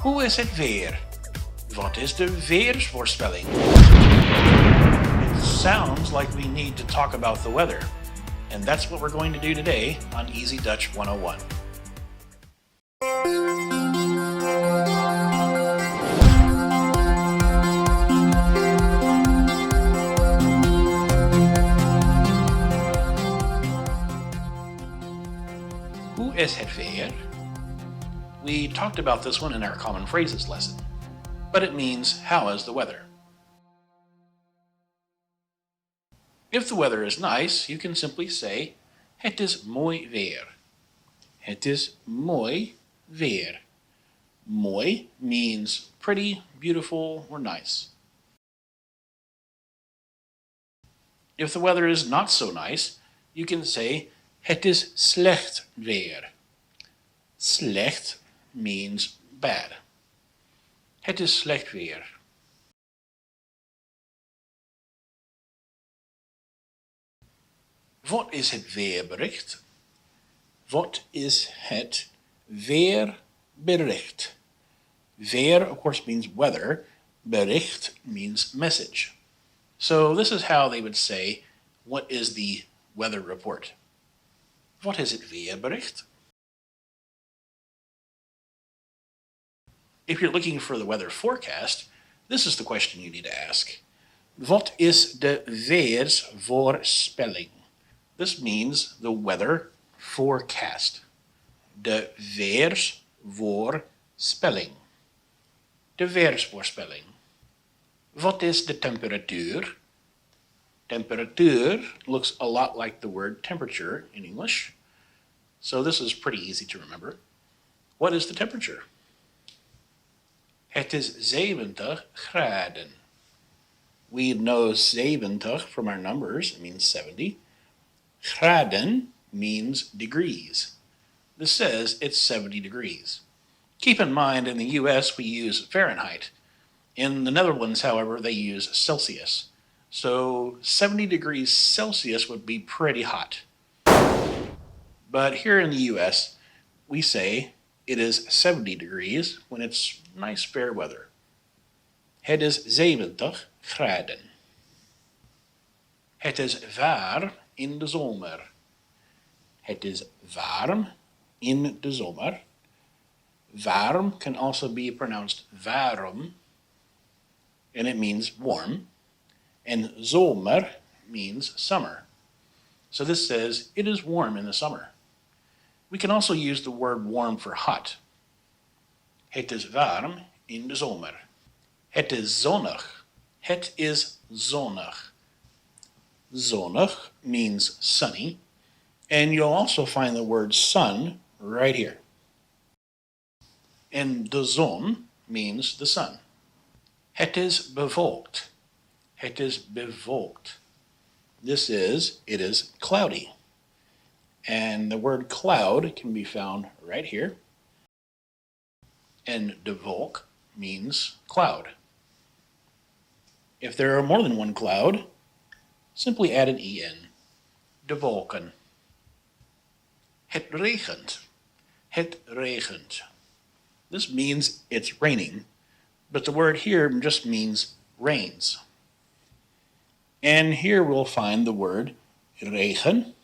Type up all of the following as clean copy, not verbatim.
Hoe is het weer? Wat is de weersvoorspelling? It sounds like we need to talk about the weather. And that's what we're going to do today on Easy Dutch 101. Hoe is het weer? We talked about this one in our common phrases lesson, but it means how is the weather? If the weather is nice, you can simply say het is mooi weer. Het is mooi weer. Mooi means pretty, beautiful, or nice. If the weather is not so nice, you can say het is slecht weer. Slecht means bad. Het is slecht weer. Wat is het weerbericht? Wat is het weerbericht? Weer, of course, means weather. Bericht means message. So this is how they would say, what is the weather report? Wat is het weerbericht? If you're looking for the weather forecast, this is the question you need to ask. Wat is de weersvoorspelling? This means the weather forecast. De weersvoorspelling. De weersvoorspelling. Wat is de temperatuur? Temperatuur looks a lot like the word temperature in English, so this is pretty easy to remember. What is the temperature? Het is 70 graden. We know 70 from our numbers, it means 70. Graden means degrees. This says it's 70 degrees. Keep in mind, in the US, we use Fahrenheit. In the Netherlands, however, they use Celsius. So 70 degrees Celsius would be pretty hot. But here in the US, we say it is 70 degrees when it's nice fair weather. Het is 70 graden. Het is warm in de zomer. Het is warm in de zomer. Warm can also be pronounced waarom, and it means warm. And zomer means summer. So this says it is warm in the summer. We can also use the word warm for hot. Het is warm in de zomer. Het is zonnig. Het is zonnig. Zonnig means sunny, and you'll also find the word sun right here. And de zon means the sun. Het is bewolkt. Het is bewolkt. This is, it is cloudy. And the word cloud can be found right here. And de wolk means cloud. If there are more than one cloud, simply add an en. De wolken. Het regent. Het regent. This means it's raining, but the word here just means rains. And here we'll find the word regen.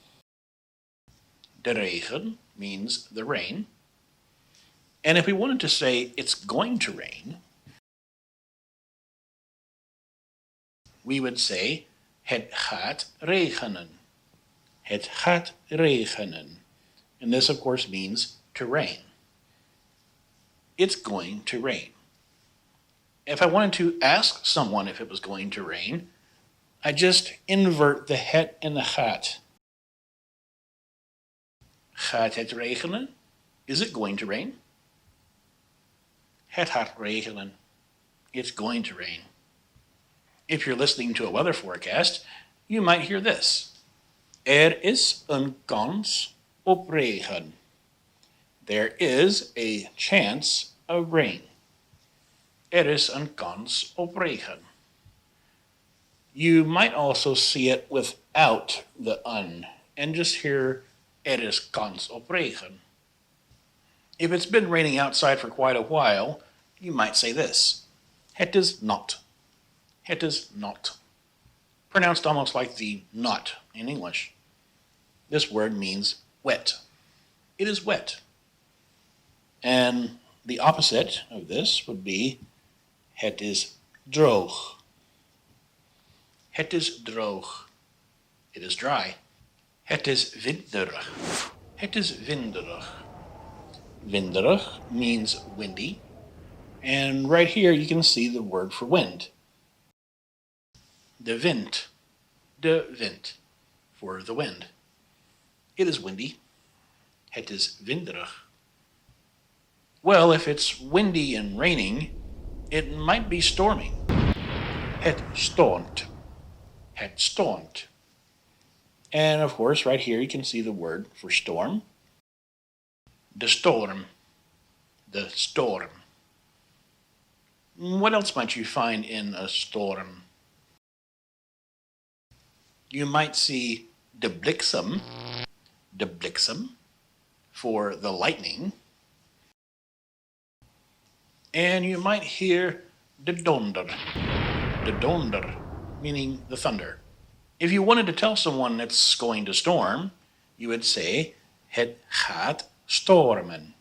De regen means the rain. And if we wanted to say it's going to rain, we would say het gaat regenen. Het gaat regenen. And this, of course, means to rain. It's going to rain. If I wanted to ask someone if it was going to rain, I just invert the het and the gaat. Gaat het regenen? Is it going to rain? Het gaat regenen. It's going to rain. If you're listening to a weather forecast, you might hear this. Is een kans op regen. There is a chance of rain. Is een kans op regen. You might also see it without the un and just hear is kans op regen. If it's been raining outside for quite a while, you might say this. Het is not. Het is not. Pronounced almost like the not in English. This word means wet. It is wet. And the opposite of this would be het is droog. Het is droog. It is dry. Het is winderig. Het is winderig. Winderig means windy. And right here you can see the word for wind. De wind. De wind. For the wind. It is windy. Het is winderig. Well, if it's windy and raining, it might be storming. Het stormt. Het stormt. And of course, right here you can see the word for storm. De storm. The storm. What else might you find in a storm? You might see de bliksem for the lightning. And you might hear de donder, meaning the thunder. If you wanted to tell someone it's going to storm, you would say, het gaat stormen.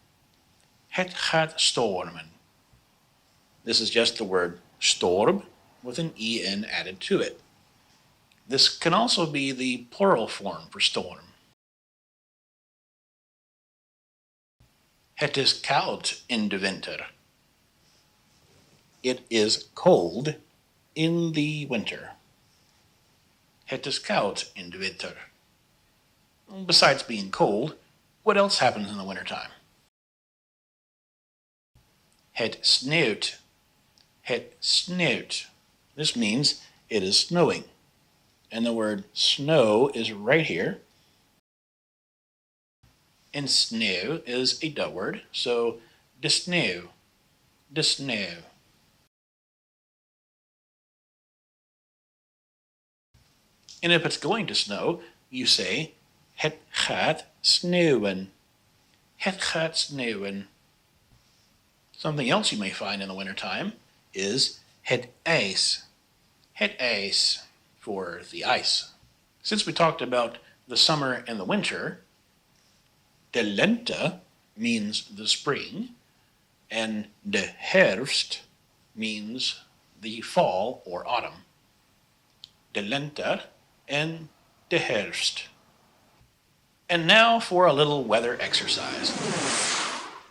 Het gaat stormen. This is just the word storm with an en added to it. This can also be the plural form for storm. Het is koud in de winter. It is cold in the winter. Het is koud in de winter. Besides being cold, what else happens in the wintertime? Het sneeuwt. Het sneeuwt. This means it is snowing. And the word snow is right here. And sneeuw is a duh word, so de sneeuw. De sneeuw. And if it's going to snow, you say, het gaat sneeuwen. Het gaat sneeuwen. Something else you may find in the wintertime is het ijs. Het ijs, for the ice. Since we talked about the summer and the winter, de lente means the spring, and de herfst means the fall or autumn. De lente and de herfst. And now for a little weather exercise.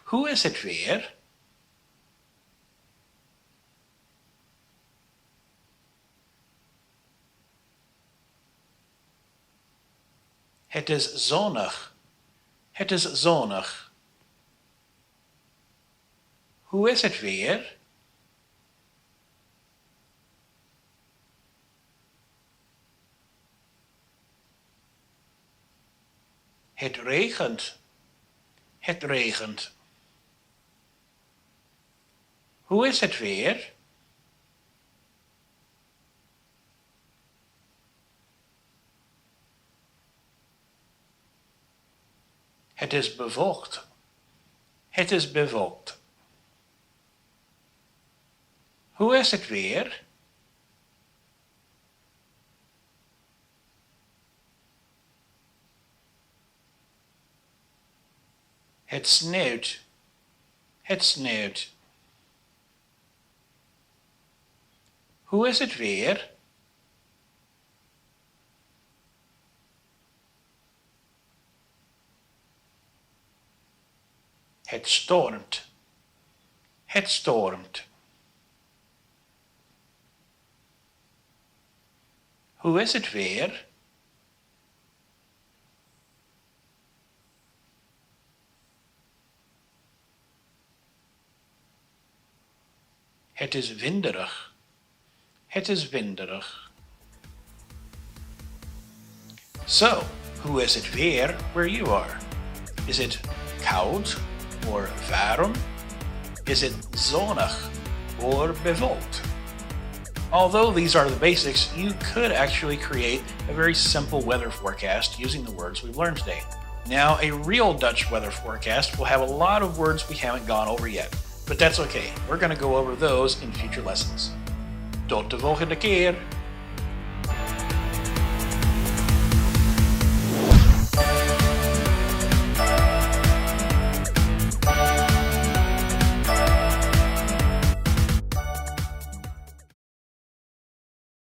Hoe is het weer? Het is zonnig. Het is zonnig. Hoe is het weer? Het regent. Het regent. Hoe is het weer? Het is bewolkt. Het is bewolkt. Hoe is het weer? Het sneeuwt. Het sneeuwt. Hoe is het weer? Het stormt. Het stormt. Hoe is het weer? Het is winderig. Het is winderig. So, hoe is het weer where you are? Is it koud or warm? Is it zonnig or bewolkt? Although these are the basics, you could actually create a very simple weather forecast using the words we've learned today. Now, a real Dutch weather forecast will have a lot of words we haven't gone over yet. But that's okay. We're going to go over those in future lessons. Tot de volgende keer!